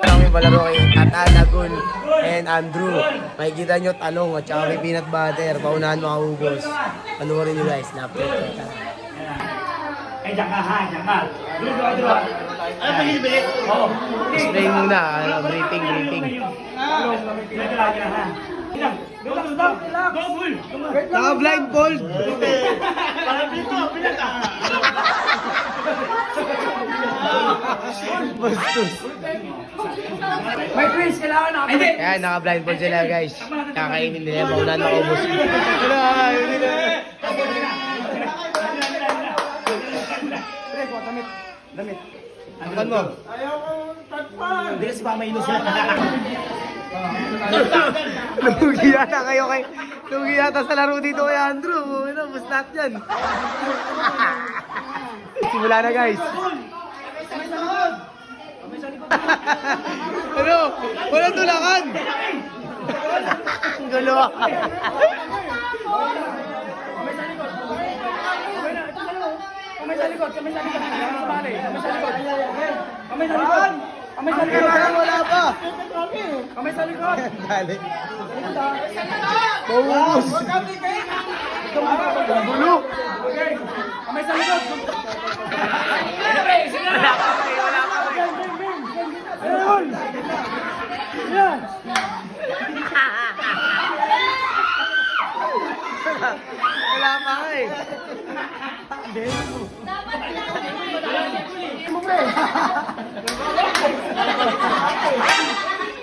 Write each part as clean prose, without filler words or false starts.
Kami palaro kay Tatanagun and Andrew. Makikita nyo talong at saka may peanut butter. Paunahan makaubos. Panoorin nyo guys. Lapit. Eh, jangan ha, jangan. Dulu. Ano ba yung bilit? Oo. Explain muna. Briefing. Naka-blindfold. Bastos. May quiz, kailangan na. Kaya naka-blindfold sila guys. Kakainin nila. Paunahan makaubos. Damit. Angkan mo. Bilis pa may ilos sila. Lugi yata kayo kay... Lugi yata sa laro dito kay Andrew. Bus lahat yan. Simula na guys. Ano? Walang tulakan. Ang gulo. Kamay sa likod. Kamay sa likod. Wala pa. Kamay sa likod. Dali. Paubos. Ang gulo. Okay. Kamay sa likod. Yan. Wala pa eh.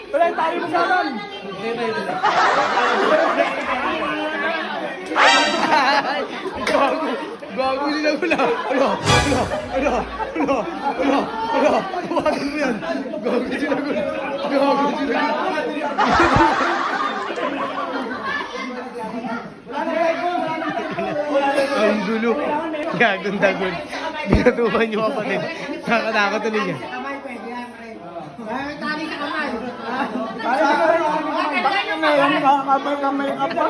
Wala, tali mo sa akin. Gago nila wala. Huwagin mo yan. Gago sila gula. Ang gulo. Gagong dagon. Binatuban niyo kapatid. Nakatakot tuloy niya. Tali sa kamay. Bakit kamay up pa?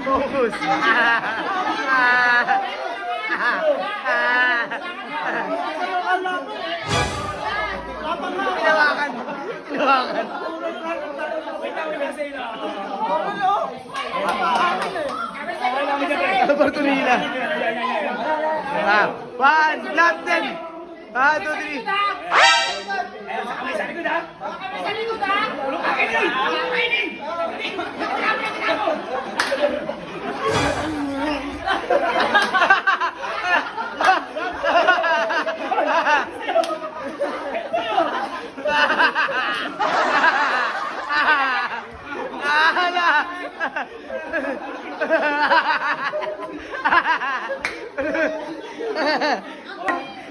Focus. Hinawakan. Bartolina. One, last 10. 1, 2, 3. Kamay sa likod ha? Kamay sa likod ha? Akin yun!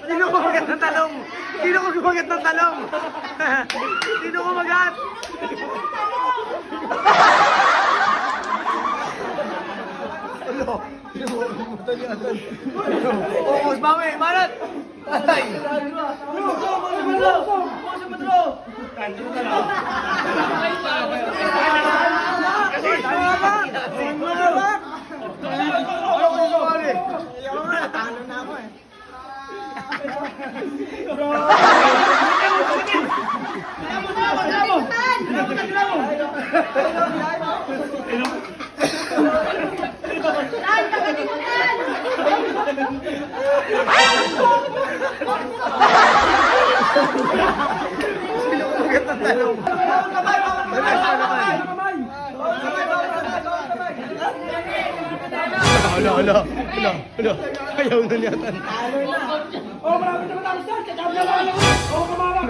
Sino kumagat ng talong? Sino kumagat? Focus, bawi, manat! Ay! Hala. Ayaw na niyatan. Oh, marami na matapos na. Kaya kami na lang. Oh, kumama.